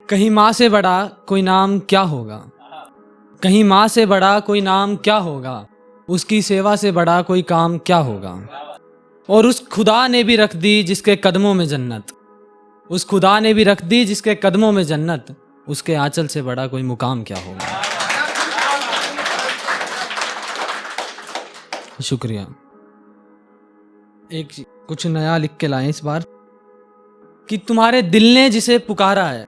कहीं माँ से बड़ा कोई नाम क्या होगा, कहीं माँ से बड़ा कोई नाम क्या होगा, उसकी सेवा से बड़ा कोई काम क्या होगा। और उस खुदा ने भी रख दी जिसके कदमों में जन्नत, उस खुदा ने भी रख दी जिसके कदमों में जन्नत, उसके आंचल से बड़ा कोई मुकाम क्या होगा। शुक्रिया। एक कुछ नया लिख के लाए इस बार कि तुम्हारे दिल ने जिसे पुकारा है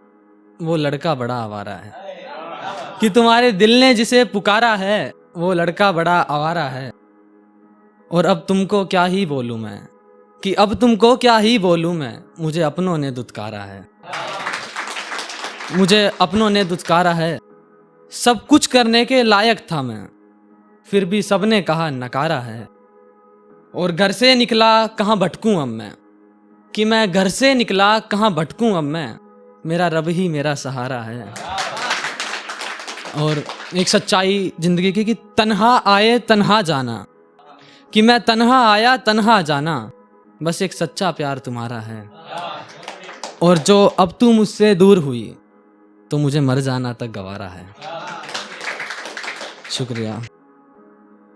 वो लड़का बड़ा आवारा है, कि तुम्हारे दिल ने जिसे पुकारा है वो लड़का बड़ा आवारा है। और अब तुमको क्या ही बोलूं मैं, कि अब तुमको क्या ही बोलूं मैं, मुझे अपनों ने दुत्कारा है, मुझे अपनों ने दुत्कारा है। सब कुछ करने के लायक था मैं, फिर भी सबने कहा नकारा है। और घर से निकला कहाँ भटकूं अब मैं, कि मैं घर से निकला कहाँ भटकूं अब मैं, मेरा रब ही मेरा सहारा है। और एक सच्चाई जिंदगी की कि तन्हा आए तन्हा जाना, कि मैं तन्हा आया तन्हा जाना, बस एक सच्चा प्यार तुम्हारा है। और जो अब तू मुझसे दूर हुई तो मुझे मर जाना तक गवारा है। शुक्रिया।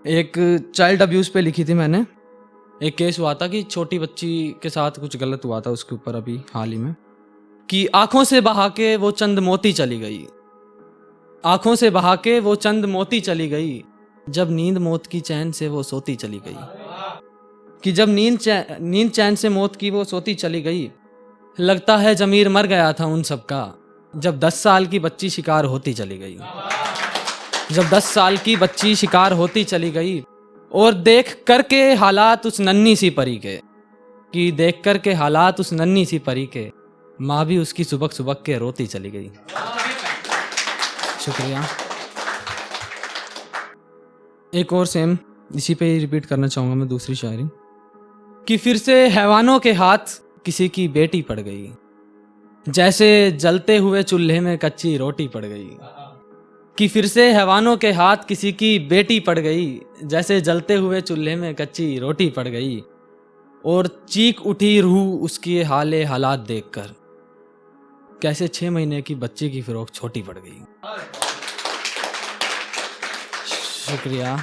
एक चाइल्ड अब्यूज़ पे लिखी थी मैंने। एक केस हुआ था कि छोटी बच्ची के साथ कुछ गलत हुआ था उसके ऊपर अभी हाल ही में, कि आंखों से बहा के वो चंद मोती चली गई, आंखों से बहा के वो चंद मोती चली गई, जब नींद मौत की चैन से वो सोती चली गई, कि जब नींद चैन से मौत की वो सोती चली गई। लगता है जमीर मर गया था उन सब का, जब 10 साल की बच्ची शिकार होती चली गई, जब 10 साल की बच्ची शिकार होती चली गई। और देख करके हालात उस नन्ही सी परी के, कि देख करके हालात उस नन्ही सी परी के, माँ भी उसकी सुबक सुबक के रोती चली गई। शुक्रिया। एक और सेम इसी पे ही रिपीट करना चाहूँगा मैं दूसरी शायरी, कि फिर से हैवानों के हाथ किसी की बेटी पड़ गई, जैसे जलते हुए चूल्हे में कच्ची रोटी पड़ गई, कि फिर से हैवानों के हाथ किसी की बेटी पड़ गई, जैसे जलते हुए चूल्हे में कच्ची रोटी पड़ गई। और चीख उठी रूह उसकी हाले हालात देखकर, कैसे 6 महीने की बच्ची की फिरोक छोटी पड़ गई। शुक्रिया।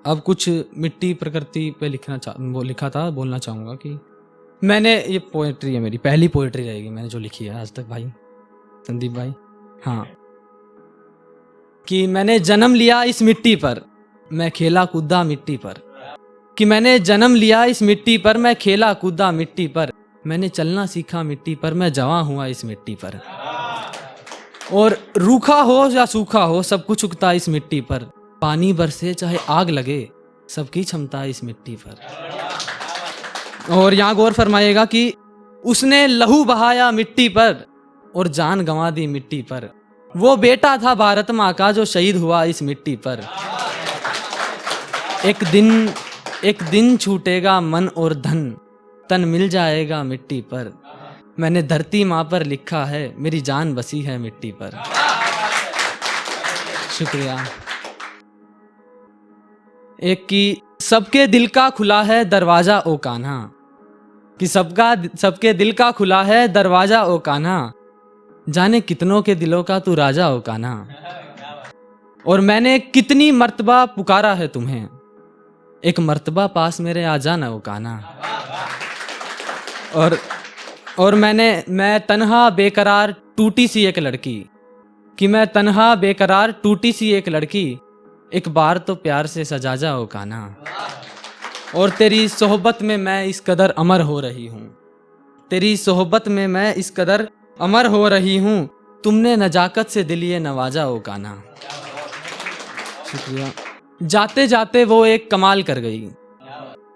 अब कुछ मिट्टी प्रकृति पे बोलना चाहूँगा कि मैंने, ये पोएट्री है मेरी पहली पोएट्री रहेगी मैंने जो लिखी है आज तक भाई संदीप भाई। हाँ, कि मैंने जन्म लिया इस मिट्टी पर, मैं खेला कूदा मिट्टी पर, कि मैंने जन्म लिया इस मिट्टी पर, मैं खेला कूदा मिट्टी पर, मैंने चलना सीखा मिट्टी पर, मैं जवां हुआ इस मिट्टी पर। और रूखा हो या सूखा हो सब कुछ उगता इस मिट्टी पर, पानी बरसे चाहे आग लगे सबकी क्षमता इस मिट्टी पर। और यहाँ गौर फरमाइएगा कि उसने लहू बहाया मिट्टी पर और जान गंवा दी मिट्टी पर, वो बेटा था भारत माँ का जो शहीद हुआ इस मिट्टी पर। एक दिन छूटेगा मन और धन, तन मिल जाएगा मिट्टी पर, मैंने धरती माँ पर लिखा है मेरी जान बसी है मिट्टी पर। शुक्रिया। एक कि सबके दिल का खुला है दरवाजा ओ कान्हा, कि सबके दिल का खुला है दरवाजा ओ कान्हा, जाने कितनों के दिलों का तू राजा ओ कान्हा। और मैंने कितनी मर्तबा पुकारा है तुम्हें, एक मर्तबा पास मेरे आ जाना ओ कान्हा। और मैं तन्हा बेकरार टूटी सी एक लड़की, कि मैं तन्हा बेकरार टूटी सी एक लड़की, एक बार तो प्यार से सजा जा ओ कान्हा। और तेरी सोहबत में मैं इस कदर अमर हो रही हूँ, तेरी सोहबत में मैं इस कदर अमर हो रही हूँ, तुमने नजाकत से दिल ये नवाजा ओ कान्हा। शुक्रिया। जाते जाते वो एक कमाल कर गई,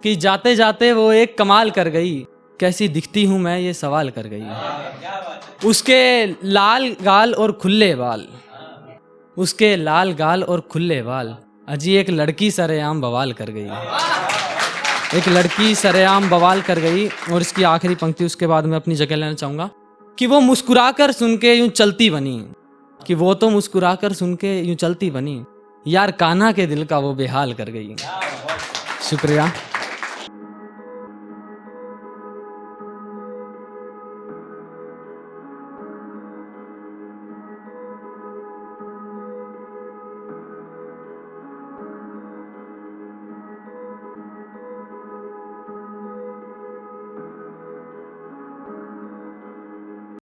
कि जाते जाते वो एक कमाल कर गई, कैसी दिखती हूँ मैं ये सवाल कर गई। उसके लाल गाल और खुले बाल, उसके लाल गाल और खुले बाल, अजी एक लड़की सरेआम बवाल कर गई, एक लड़की सरेआम बवाल कर गई। और इसकी आखिरी पंक्ति उसके बाद मैं अपनी जगह लेना चाहूँगा, कि वो मुस्कुराकर सुन के यूं चलती बनी, कि वो तो मुस्कुराकर सुन के यूं चलती बनी, यार कान्हा के दिल का वो बेहाल कर गई। शुक्रिया।